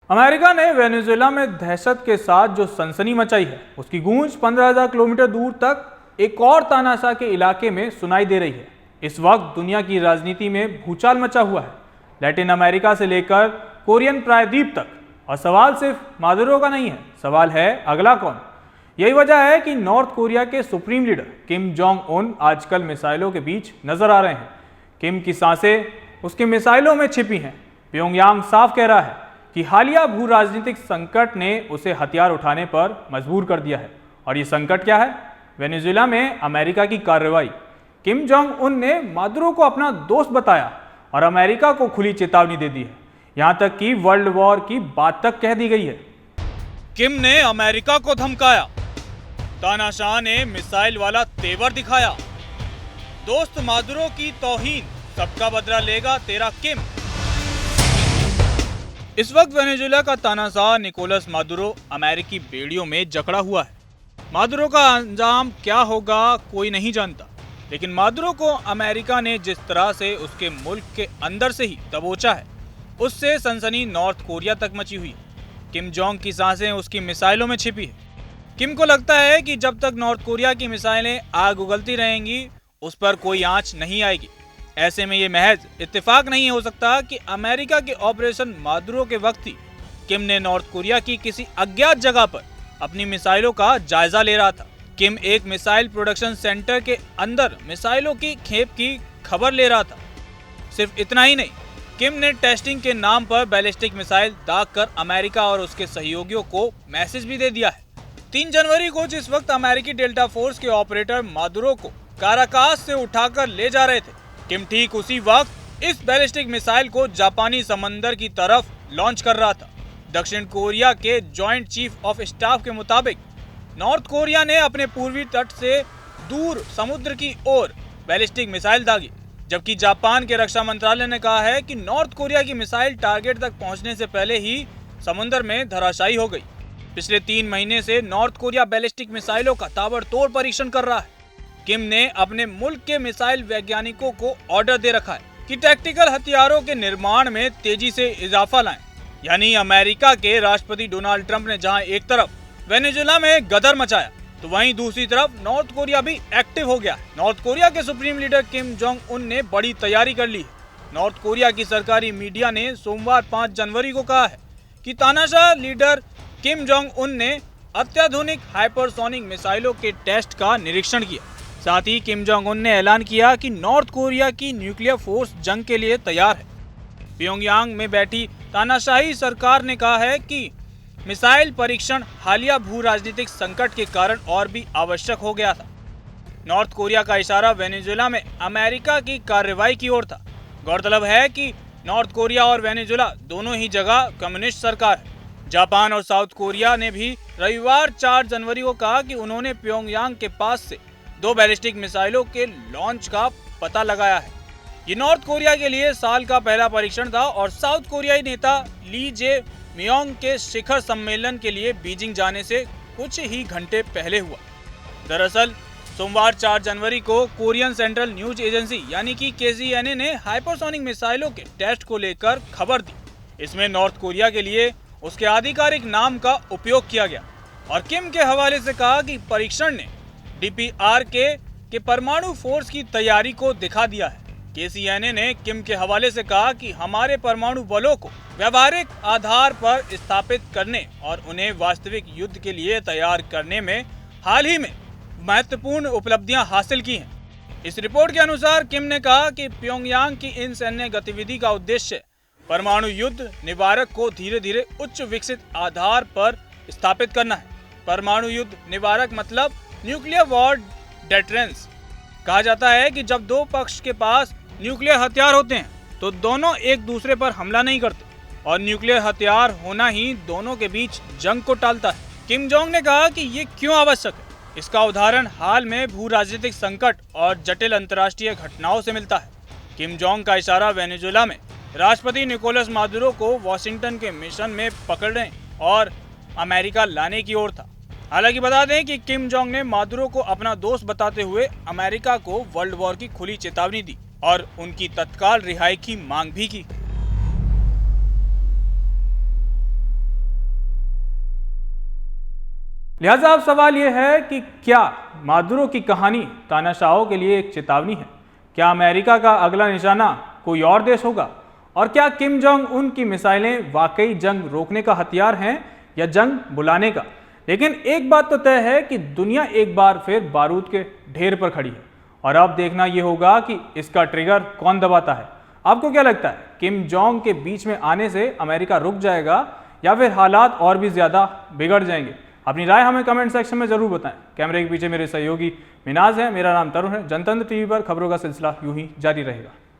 America ने Venezuela में दहशत के साथ जो सनसनी मचाई है, उसकी गूंज 15,000 किलोमीटर दूर तक एक और तानाशाह के इलाके में सुनाई दे रही है। इस वक्त दुनिया की राजनीति में भूचाल मचा हुआ है, लैटिन अमेरिका से लेकर कोरियन प्रायद्वीप तक। और सवाल सिर्फ मादुरो का नहीं है, सवाल है अगला कौन। यही वजह है कि नॉर्थ कोरिया के supreme leader Kim Jong Un आजकल मिसाइलों के बीच नजर आ रहे हैं। किम की सांसें उसके मिसाइलों में छिपी हैं। प्योंगयांग साफ कह रहा है कि हालिया भू राजनीतिक संकट ने उसे हथियार उठाने पर मजबूर कर दिया है। और ये संकट क्या है? वेनेजुएला में अमेरिका की कार्रवाई। किम जोंग उन ने मादुरो को अपना दोस्त बताया और अमेरिका को खुली चेतावनी दे दी है। यहां तक कि वर्ल्ड वॉर की बात तक कह दी गई है। किम ने अमेरिका को धमकाया, तानाशाह ने मिसाइल वाला तेवर दिखाया। दोस्त मादुरो की तौहीन, सबका बदला लेगा तेरा किम। इस वक्त वेनेजुएला का तानाशाह निकोलस मादुरो अमेरिकी बेड़ियों में जकड़ा हुआ है। मादुरो का अंजाम क्या होगा कोई नहीं जानता, लेकिन मादुरो को अमेरिका ने जिस तरह से उसके मुल्क के अंदर से ही दबोचा है, उससे सनसनी नॉर्थ कोरिया तक मची हुई है। किम जोंग की सांसें उसकी मिसाइलों में छिपी है। किम को लगता है कि जब तक नॉर्थ कोरिया की मिसाइलें आग उगलती रहेंगी, उस पर कोई आंच नहीं आएगी। ऐसे में ये महज इत्तेफाक नहीं हो सकता कि अमेरिका के ऑपरेशन मादुरो के वक्त ही किम ने नॉर्थ कोरिया की किसी अज्ञात जगह पर अपनी मिसाइलों का जायजा ले रहा था। किम एक मिसाइल प्रोडक्शन सेंटर के अंदर मिसाइलों की खेप की खबर ले रहा था। सिर्फ इतना ही नहीं, किम ने टेस्टिंग के नाम पर बैलिस्टिक मिसाइल दाग कर अमेरिका और उसके सहयोगियों को मैसेज भी दे दिया है। 3 जनवरी को जिस वक्त अमेरिकी डेल्टा फोर्स के ऑपरेटर मादुरो को काराकास से उठाकर ले जा रहे थे, किम ठीक उसी वक्त इस बैलिस्टिक मिसाइल को जापानी समंदर की तरफ लॉन्च कर रहा था। दक्षिण कोरिया के जॉइंट चीफ ऑफ स्टाफ के मुताबिक नॉर्थ कोरिया ने अपने पूर्वी तट से दूर समुद्र की ओर बैलिस्टिक मिसाइल दागी, जबकि जापान के रक्षा मंत्रालय ने कहा है कि नॉर्थ कोरिया की मिसाइल टारगेट तक पहुंचने से पहले ही समुद्र में धराशायी हो गई। पिछले 3 महीने से नॉर्थ कोरिया बैलिस्टिक मिसाइलों का ताबड़तोड़ परीक्षण कर रहा है। किम ने अपने मुल्क के मिसाइल वैज्ञानिकों को ऑर्डर दे रखा है कि टैक्टिकल हथियारों के निर्माण में तेजी से इजाफा लाएं। यानी अमेरिका के राष्ट्रपति डोनाल्ड ट्रंप ने जहां एक तरफ वेनेजुएला में गदर मचाया, तो वहीं दूसरी तरफ नॉर्थ कोरिया भी एक्टिव हो गया। नॉर्थ कोरिया के supreme leader Kim Jong Un ने बड़ी तैयारी कर ली है। नॉर्थ कोरिया की सरकारी मीडिया ने सोमवार 5 जनवरी को कहा है कि तानाशाह लीडर किम जोंग उन ने अत्याधुनिक हाइपरसोनिक मिसाइलों के टेस्ट का निरीक्षण किया। साथ ही किम जोंग उन ने ऐलान किया कि नॉर्थ कोरिया की न्यूक्लियर फोर्स जंग के लिए तैयार है। प्योंगयांग में बैठी तानाशाही सरकार ने कहा है कि मिसाइल परीक्षण हालिया भू राजनीतिक संकट के कारण और भी आवश्यक हो गया था। नॉर्थ कोरिया का इशारा वेनेजुएला में अमेरिका की कार्रवाई की ओर था। गौरतलब है कि नॉर्थ कोरिया और वेनेजुएला दोनों ही जगह कम्युनिस्ट सरकार है। जापान और साउथ कोरिया ने भी रविवार 4 जनवरी को कहा कि उन्होंने प्योंगयांग के पास से 2 बैलिस्टिक मिसाइलों के लॉन्च का पता लगाया है। ये नॉर्थ कोरिया के लिए साल का पहला परीक्षण था और साउथ कोरियाई नेता ली जे मियोंग के शिखर सम्मेलन के लिए बीजिंग जाने से कुछ ही घंटे पहले हुआ। दरअसल सोमवार 4 जनवरी को कोरियन सेंट्रल न्यूज एजेंसी यानी कि KCNA ने हाइपरसोनिक मिसाइलों के टेस्ट को लेकर खबर दी। इसमें नॉर्थ कोरिया के लिए उसके आधिकारिक नाम का उपयोग किया गया और किम के हवाले से कहा कि परीक्षण ने DPRK के परमाणु फोर्स की तैयारी को दिखा दिया है। KCNA ने किम के हवाले से कहा कि हमारे परमाणु बलों को व्यवहारिक आधार पर स्थापित करने और उन्हें वास्तविक युद्ध के लिए तैयार करने में हाल ही में महत्वपूर्ण उपलब्धियां हासिल की हैं। इस रिपोर्ट के अनुसार किम ने कहा कि प्योंगयांग की इन सैन्य गतिविधि का उद्देश्य परमाणु युद्ध निवारक को धीरे धीरे उच्च विकसित आधार पर स्थापित करना है। परमाणु युद्ध निवारक मतलब न्यूक्लियर वॉर डेटरेंस। कहा जाता है कि जब 2 पक्ष के पास न्यूक्लियर हथियार होते हैं तो दोनों एक दूसरे पर हमला नहीं करते और न्यूक्लियर हथियार होना ही दोनों के बीच जंग को टालता है। किम जोंग ने कहा कि ये क्यों आवश्यक है, इसका उदाहरण हाल में भू राजनीतिक संकट और जटिल अंतर्राष्ट्रीय घटनाओं से मिलता है। किम जोंग का इशारा वेनेजुएला में राष्ट्रपति निकोलस मादुरो को वॉशिंगटन के मिशन में पकड़ने और अमेरिका लाने की ओर था। हालांकि बता दें कि किम जोंग ने मादुरो को अपना दोस्त बताते हुए अमेरिका को वर्ल्ड वॉर की खुली चेतावनी दी और उनकी तत्काल रिहाई की मांग भी की। लिहाजा अब सवाल यह है कि क्या मादुरो की कहानी तानाशाहों के लिए एक चेतावनी है? क्या अमेरिका का अगला निशाना कोई और देश होगा? और क्या किम जोंग उन की मिसाइलें वाकई जंग रोकने का हथियार हैं या जंग बुलाने का? लेकिन एक बात तो तय है कि दुनिया एक बार फिर बारूद के ढेर पर खड़ी है और अब देखना यह होगा कि इसका ट्रिगर कौन दबाता है। आपको क्या लगता है, किम जोंग के बीच में आने से अमेरिका रुक जाएगा या फिर हालात और भी ज़्यादा बिगड़ जाएंगे? अपनी राय हमें कमेंट सेक्शन में ज़रूर बताएं। कैमरे के पीछे मेरे सहयोगी मिनाज है, मेरा नाम तरुण है। जनतंत्र टीवी पर खबरों का सिलसिला यूं ही जारी रहेगा।